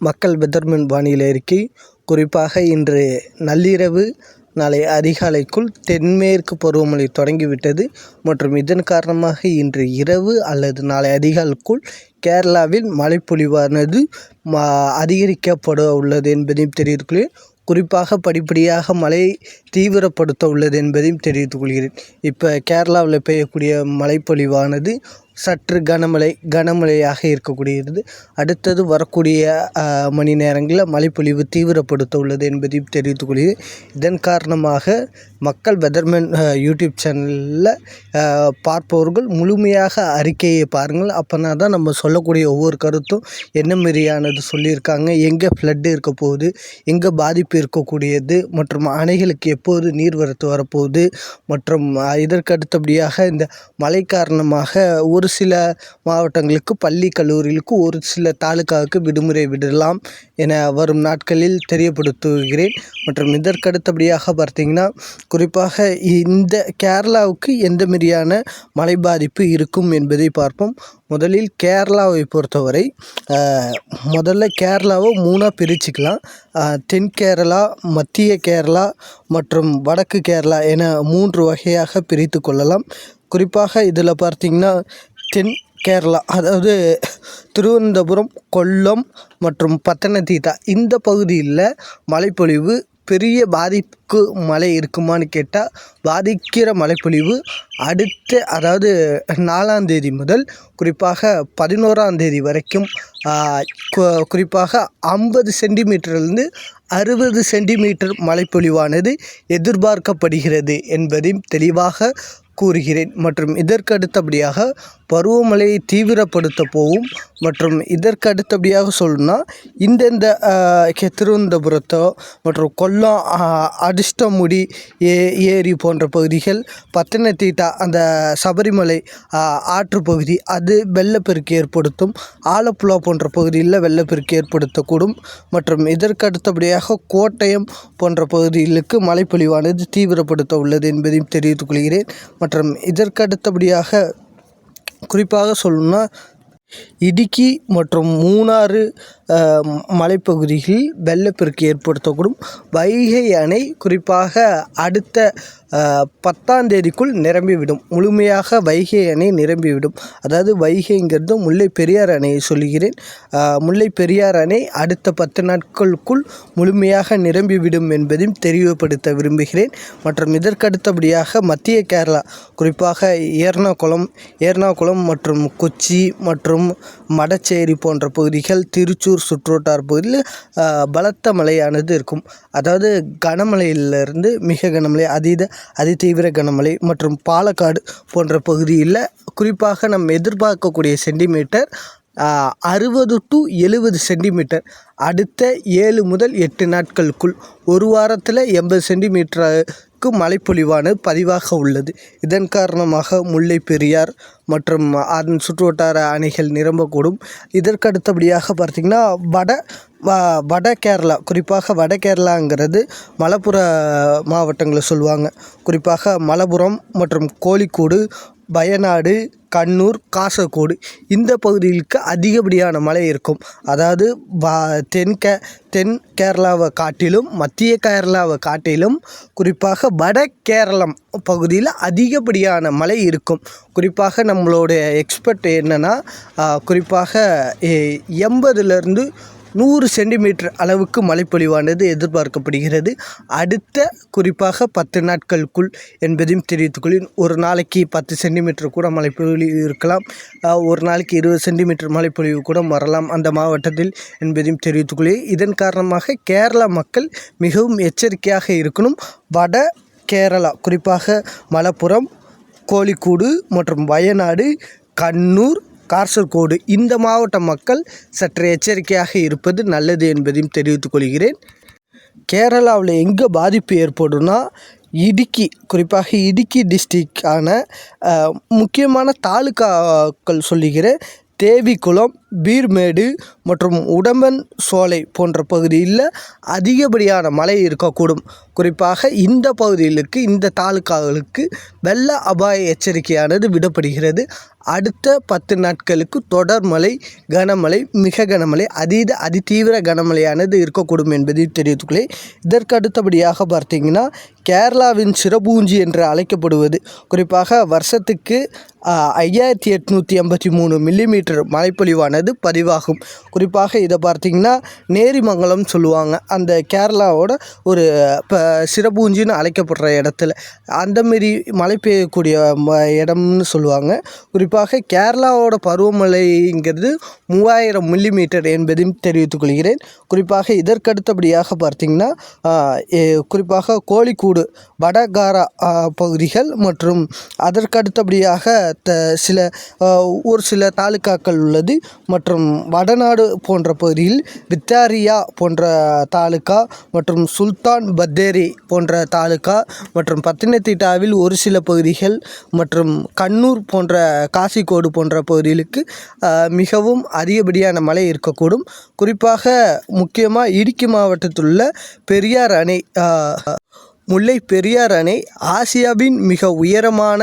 மக்கள் வெதர்மேன் வானிலை அறிக்கை. குறிப்பாக இன்று நள்ளிரவு நாளை அதிகாலைக்குள் தென்மேற்கு பருவமழை தொடங்கிவிட்டது மற்றும் இதன் காரணமாக இன்று இரவு அல்லது நாளை அதிகாலைக்குள் கேரளாவில் மழைப்பொழிவானது அதிகரிக்கப்பட உள்ளது என்பதையும் தெரிவித்துக்கொள்கிறேன். குறிப்பாக படிப்படியாக மழை தீவிரப்படுத்த உள்ளது என்பதையும் தெரிவித்துக் கொள்கிறேன். இப்போ கேரளாவில் பெய்யக்கூடிய மழைப்பொழிவானது சற்று கனமழையாக இருக்கக்கூடியது. அடுத்தது வரக்கூடிய மணி நேரங்களில் மழைப்பொழிவு தீவிரப்படுத்த உள்ளது என்பதையும் தெரிவித்துக் கொள்கிறேன். இதன் காரணமாக மக்கள் வெதர்மேன் யூடியூப் சேனலில் பார்ப்பவர்கள் முழுமையாக அறிக்கையை பாருங்கள். அப்போனா தான் நம்ம சொல்லக்கூடிய ஒவ்வொரு கருத்தும் என்ன மாரியானது சொல்லியிருக்காங்க, எங்கே ஃப்ளட்டு இருக்க போகுது, எங்கே பாதிப்பு இருக்கக்கூடியது மற்றும் அணைகளுக்கு எப்போது நீர்வரத்து வரப்போகுது மற்றும் இதற்கு அடுத்தபடியாக இந்த மழை காரணமாக ஒரு சில மாவட்டங்களுக்கு பள்ளி கல்லூரிகளுக்கு ஒரு சில தாலுக்காவுக்கு விடுமுறை விடலாம் என வரும் நாட்களில் தெரியப்படுத்துகிறேன். மற்றும் இதற்கு அடுத்தபடியாக பார்த்திங்கன்னா குறிப்பாக இந்த கேரளாவுக்கு எந்த மாரியான மழை பாதிப்பு இருக்கும் என்பதை பார்ப்போம். முதலில் கேரளாவை பொறுத்தவரை முதல்ல கேரளாவை 3ஆக பிரிச்சுக்கலாம். தென் கேரளா, மத்திய கேரளா மற்றும் வடக்கு கேரளா என 3 வகையாக பிரித்து கொள்ளலாம். குறிப்பாக இதில் பார்த்திங்கன்னா தென் கேரளா, அதாவது திருவனந்தபுரம், கொல்லம் மற்றும் பத்தனந்திட்டா இந்த பகுதியில் மழைப்பொழிவு பெரிய பாதிப்புக்கு மழை இருக்குமான்னு கேட்டால் பாதிக்கிற மழைப்பொழிவு அதாவது 4ஆம் தேதி முதல் குறிப்பாக 11ஆம் தேதி வரைக்கும் குறிப்பாக 50 சென்டிமீட்டர்லேருந்து 60 சென்டிமீட்டர் மழைப்பொழிவானது எதிர்பார்க்கப்படுகிறது என்பதையும் தெளிவாக கூறுகிறேன். மற்றும் இதற்கு அடுத்தபடியாக பருவமழையை தீவிரப்படுத்த போகும் மற்றும் இதற்கு அடுத்தபடியாக சொல்லணும்னா இந்தந்த திருவனந்தபுரத்தோ மற்றும் கொல்லம், அதிர்ஷ்டமுடி ஏரி போன்ற பகுதிகள், பத்தனந்திட்டா அந்த சபரிமலை ஆற்று பகுதி அது வெள்ளப்பெருக்கு ஏற்படுத்தும். ஆலப்புழா போன்ற பகுதியில் வெள்ளப்பெருக்கு ஏற்படுத்தக்கூடும். மற்றும் இதற்கு அடுத்தபடியாக கோட்டயம் போன்ற பகுதிகளுக்கு மழைப்பொழிவானது தீவிரப்படுத்த உள்ளது என்பதையும் தெரிவித்துக் கொள்கிறேன். மற்றும் இதற்கு அடுத்தபடியாக குறிப்பாக சொல்லணும்னா இடுக்கி மற்றும் மூணாறு மலைப்பகுதிகளில் வெள்ளப்பெருக்கு ஏற்படுத்தக்கூடும். வைகை அணை குறிப்பாக அடுத்த 10ஆம் தேதிக்குள் நிரம்பிவிடும். முழுமையாக வைகை அணை நிரம்பிவிடும். அதாவது வைகைங்கிறது முல்லை பெரியார் அணையை சொல்கிறேன். முல்லை பெரியார் அணை அடுத்த 10 நாட்களுக்குள் முழுமையாக நிரம்பிவிடும் என்பதையும் தெளிவுபடுத்த விரும்புகிறேன். மற்றும் இதற்கு அடுத்தபடியாக மத்திய கேரளா குறிப்பாக எர்ணாகுளம் மற்றும் கொச்சி மற்றும் மடச்சேரி போன்ற பகுதிகள், திருச்சூர் சுற்றுவட்டார பகுதியில் பலத்த மழையானது இருக்கும். அதாவது கனமழையிலிருந்து மிக கனமழை, அதிதீவிர கனமழை மற்றும் பாலக்காடு போன்ற பகுதியில் குறிப்பாக நம்ம எதிர்பார்க்கக்கூடிய சென்டிமீட்டர் 60 to 70 சென்டிமீட்டர் அடுத்த 7 முதல் 8 நாட்களுக்குள். ஒரு வாரத்தில் 80 சென்டிமீட்டருக்கு மழைப்பொழிவானது பதிவாக உள்ளது. இதன் காரணமாக முல்லை பெரியார் மற்றும் அதன் சுற்றுவட்டார அணைகள் நிரம்பக்கூடும். இதற்கு அடுத்தபடியாக பார்த்திங்கன்னா வட கேரளா, குறிப்பாக வட கேரளாங்கிறது மலப்புற மாவட்டங்களை சொல்லுவாங்க. குறிப்பாக மலப்புரம் மற்றும் கோழிக்கோடு, வயநாடு, கண்ணூர், காசர்கோடு இந்த பகுதிகளுக்கு அதிகப்படியான மழை இருக்கும். அதாவது தென் கேரளாவை காட்டிலும் மத்திய கேரளாவை காட்டிலும் குறிப்பாக வட கேரளம் பகுதியில் அதிகப்படியான மழை இருக்கும். குறிப்பாக நம்மளுடைய எக்ஸ்பெக்ட் என்னென்னா குறிப்பாக 80லேருந்து 100 சென்டிமீட்டர் அளவுக்கு மழைப்பொழிவானது எதிர்பார்க்கப்படுகிறது அடுத்த குறிப்பாக 10 நாட்களுக்குள் என்பதையும் தெரிவித்துக்கொள்கிறேன். ஒரு நாளைக்கு 10 சென்டிமீட்டர் கூட மழைப்பொழிவு இருக்கலாம். ஒரு நாளைக்கு 20 சென்டிமீட்டர் மழைப்பொழிவு கூட வரலாம் அந்த மாவட்டத்தில் என்பதையும் தெரிவித்துக்கொள்கிறேன். இதன் காரணமாக கேரளா மக்கள் மிகவும் எச்சரிக்கையாக இருக்கணும். வட கேரளா குறிப்பாக மலப்புரம், கோழிக்கோடு மற்றும் வயநாடு, கண்ணூர், காசர்கோடு இந்த மாவட்ட மக்கள் சற்று எச்சரிக்கையாக இருப்பது நல்லது என்பதையும் தெரிவித்துக் கொள்கிறேன். கேரளாவில் எங்கே பாதிப்பு ஏற்படும்னா இடுக்கி, குறிப்பாக இடுக்கி டிஸ்ட்ரிக்டான முக்கியமான தாலுக்காக்கள் சொல்லுகிறேன். தேவிக்குளம், பீர்மேடு மற்றும் உடம்பன் சோலை போன்ற பகுதியில் அதிகப்படியான மழை இருக்கக்கூடும். குறிப்பாக இந்த பகுதிகளுக்கு, இந்த தாலுக்காக்களுக்கு வெள்ள அபாய எச்சரிக்கையானது விடப்படுகிறது. அடுத்த 10 நாட்களுக்கு தொடர் மழை, கனமழை, மிக கனமழை, அதிதீவிர கனமழையானது இருக்கக்கூடும் என்பதையும் தெரிவித்துள்ளேன். இதற்கு அடுத்தபடியாக பார்த்தீங்கன்னா, கேரளாவின் சிறபூஞ்சி என்று அழைக்கப்படுவது, குறிப்பாக வருஷத்துக்கு 5883 மில்லிமீட்டர் மழைப்பொழிவானது பதிவாகும். குறிப்பாக இதை பார்த்திங்கன்னா நேரிமங்கலம் சொல்லுவாங்க, அந்த கேரளாவோட ஒரு சிறபூஞ்சின்னு அழைக்கப்படுற இடத்துல அந்தமாரி மழை பெய்யக்கூடிய இடம்னு சொல்லுவாங்க. குறிப்பாக கேரளாவோட பருவமழைங்கிறது 3000 மில்லிமீட்டர் என்பதையும் தெரிவித்துக் கொள்கிறேன். குறிப்பாக இதற்கடுத்தபடியாக பார்த்திங்கன்னா, குறிப்பாக கோழிக்கூடு, வடகாரா பகுதிகள் மற்றும் அதற்கடுத்தபடியாக ஒரு சில தாலுக்காக்கள் உள்ளது. மற்றும் வடநாடு போன்ற பகுதியில் வித்தாரியா போன்ற தாலுக்கா மற்றும் சுல்தான் பத்தேரி போன்ற தாலுக்கா மற்றும் பத்தனந்திட்டாவில் ஒரு சில பகுதிகள் மற்றும் கண்ணூர் போன்ற காசிக்கோடு போன்ற பகுதிகளுக்கு மிகவும் அதிகப்படியான மழை இருக்கக்கூடும். குறிப்பாக முக்கியமாக இடுக்கி மாவட்டத்தில் உள்ள பெரியார் அணை, முல்லை பெரியார் அணை ஆசியாவின் மிக உயரமான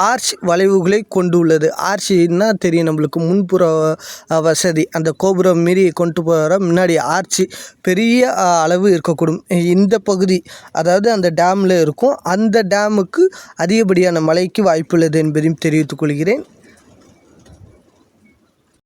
ஆர்ச் வளைவுகளை கொண்டுள்ளது. ஆர்ச்சின்னா தெரியும் நம்மளுக்கு, முன்புற வசதி, அந்த கோபுரம் மீறி கொண்டு போகிற முன்னாடி ஆர்ச்சி பெரிய அளவு இருக்கக்கூடும். இந்த பகுதி, அதாவது அந்த டேமில் இருக்கும், அந்த டேமுக்கு அதிகப்படியான மழைக்கு வாய்ப்புள்ளது என்பதையும் தெரிவித்துக் கொள்கிறேன்.